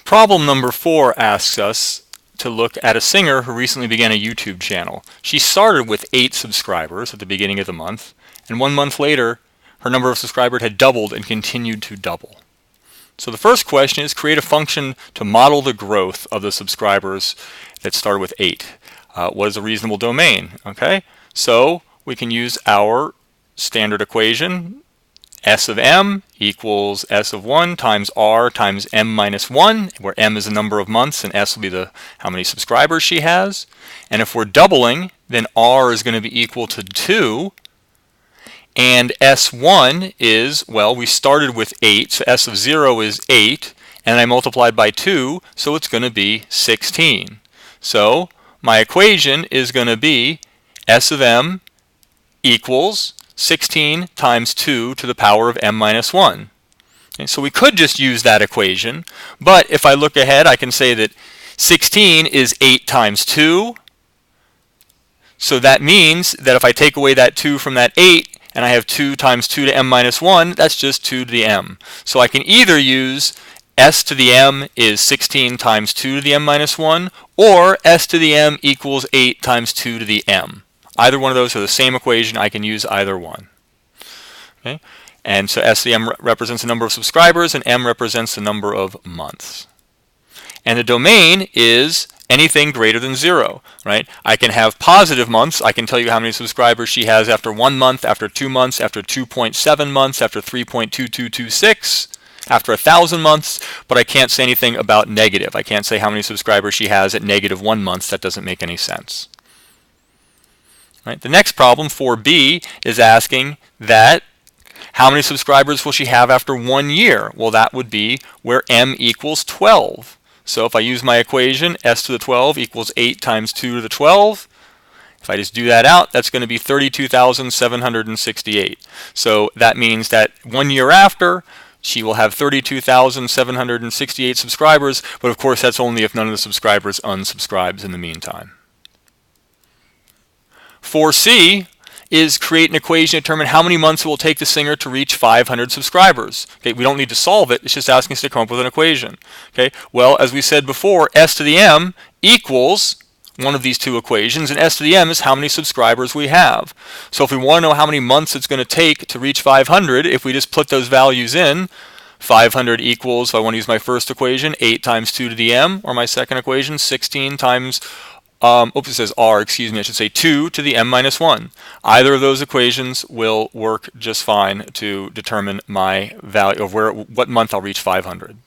Problem number 4 asks us to look at a singer who recently began a YouTube channel. She started with 8 subscribers at the beginning of the month, and 1 month later, her number of subscribers had doubled and continued to double. So the first question is create a function to model the growth of the subscribers that started with 8. What is a reasonable domain? Okay, so we can use our standard equation. S of m equals S of 1 times r times m minus 1, where m is the number of months and s will be how many subscribers she has. And if we're doubling, then r is going to be equal to 2. And S1 is, well, we started with 8, so S of 0 is 8, and I multiplied by 2, so it's going to be 16. So my equation is going to be S of m equals 16 times 2 to the power of m minus 1. Okay, so we could just use that equation, but if I look ahead, I can say that 16 is 8 times 2. So that means that if I take away that 2 from that 8, and I have 2 times 2 to m minus 1, that's just 2 to the m. So I can either use s to the m is 16 times 2 to the m minus 1, or s to the m equals 8 times 2 to the m. Either one of those are the same equation. I can use either one. Okay? And so s to the m represents the number of subscribers, and m represents the number of months. And the domain is anything greater than 0, right? I can have positive months. I can tell you how many subscribers she has after 1 month, after 2 months, after 2.7 months, after 3.2226, after 1,000 months, but I can't say anything about negative. I can't say how many subscribers she has at negative 1 month. That doesn't make any sense. Right? The next problem, 4b, is asking that how many subscribers will she have after 1 year? Well, that would be where m equals 12. So if I use my equation, s to the 12 equals 8 times 2 to the 12. If I just do that out, that's going to be 32,768. So that means that 1 year after, she will have 32,768 subscribers, but of course that's only if none of the subscribers unsubscribes in the meantime. 4c is create an equation to determine how many months it will take the singer to reach 500 subscribers. Okay, we don't need to solve it, it's just asking us to come up with an equation. Okay, well, as we said before, s to the m equals one of these two equations, and s to the m is how many subscribers we have. So if we want to know how many months it's going to take to reach 500, if we just put those values in, 500 equals, so I want to use my first equation, 8 times 2 to the m, or my second equation, 16 times it says r, excuse me, I should say 2 to the m minus 1. Either of those equations will work just fine to determine my value of what month I'll reach 500.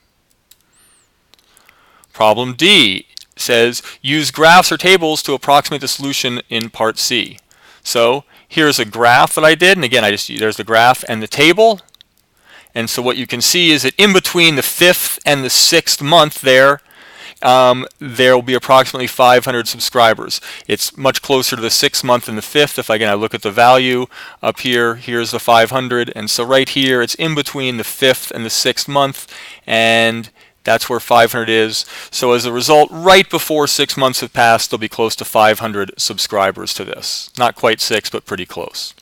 Problem D says use graphs or tables to approximate the solution in part C. So here's a graph that I did, and again, there's the graph and the table. And so what you can see is that in between the 5th and the 6th month there will be approximately 500 subscribers. It's much closer to the 6th month than the 5th. If I look at the value up here, here's the 500, and so right here it's in between the 5th and the 6th month, and that's where 500 is. So as a result, right before 6 months have passed, there'll be close to 500 subscribers to this. Not quite 6, but pretty close.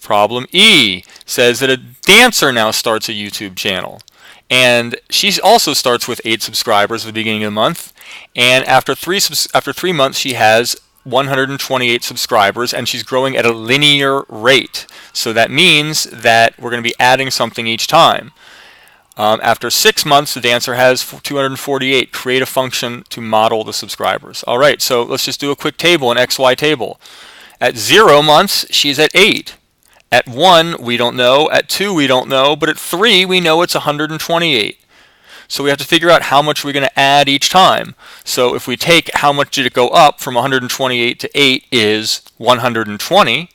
Problem E says that a dancer now starts a YouTube channel. And she also starts with 8 subscribers at the beginning of the month. And after 3 months, she has 128 subscribers, and she's growing at a linear rate. So that means that we're going to be adding something each time. After 6 months, the dancer has 248. Create a function to model the subscribers. All right, so let's just do a quick table, an XY table. At 0 months, she's at 8. At 1, we don't know. At 2, we don't know. But at 3, we know it's 128. So we have to figure out how much we're going to add each time. So if we take how much did it go up from 128 to 8 is 120.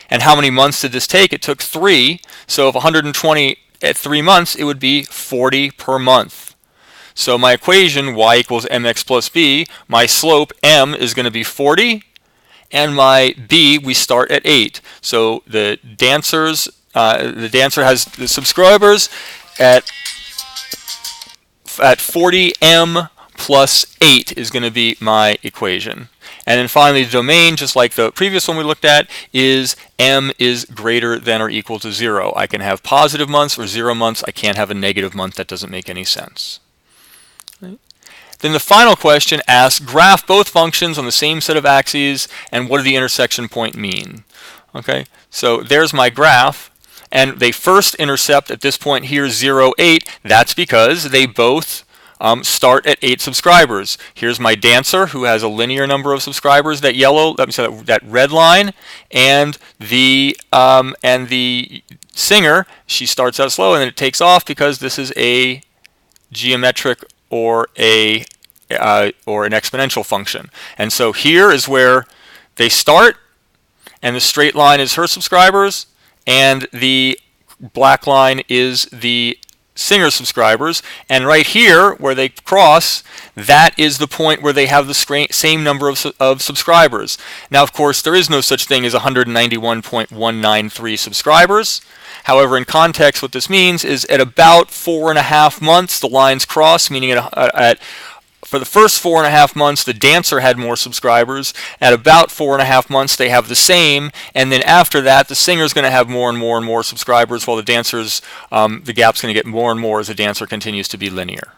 And how many months did this take? It took 3. So if 120 at 3 months, it would be 40 per month. So my equation, y equals mx plus b, my slope, m, is going to be 40. And my b, we start at 8. So the dancer has the subscribers at 40m plus 8 is going to be my equation. And then finally, the domain, just like the previous one we looked at, is m is greater than or equal to 0. I can have positive months or 0 months. I can't have a negative month. That doesn't make any sense. Right? Then the final question asks, graph both functions on the same set of axes, and what does the intersection point mean? Okay, so there's my graph, and they first intercept at this point here 0, 8. That's because they both start at 8 subscribers. Here's my dancer, who has a linear number of subscribers, that yellow, that red line, and the singer, she starts out slow and then it takes off because this is a geometric or an exponential function. And so here is where they start, and the straight line is her subscribers, and the black line is the singer subscribers. And right here, where they cross, that is the point where they have the same number of subscribers. Now, of course, there is no such thing as 191.193 subscribers. However, in context, what this means is at about 4.5 months, the lines cross, meaning for the first 4.5 months, the dancer had more subscribers. At about 4.5 months, they have the same. And then after that, the singer's going to have more and more and more subscribers, while the dancer's, the gap's going to get more and more as the dancer continues to be linear.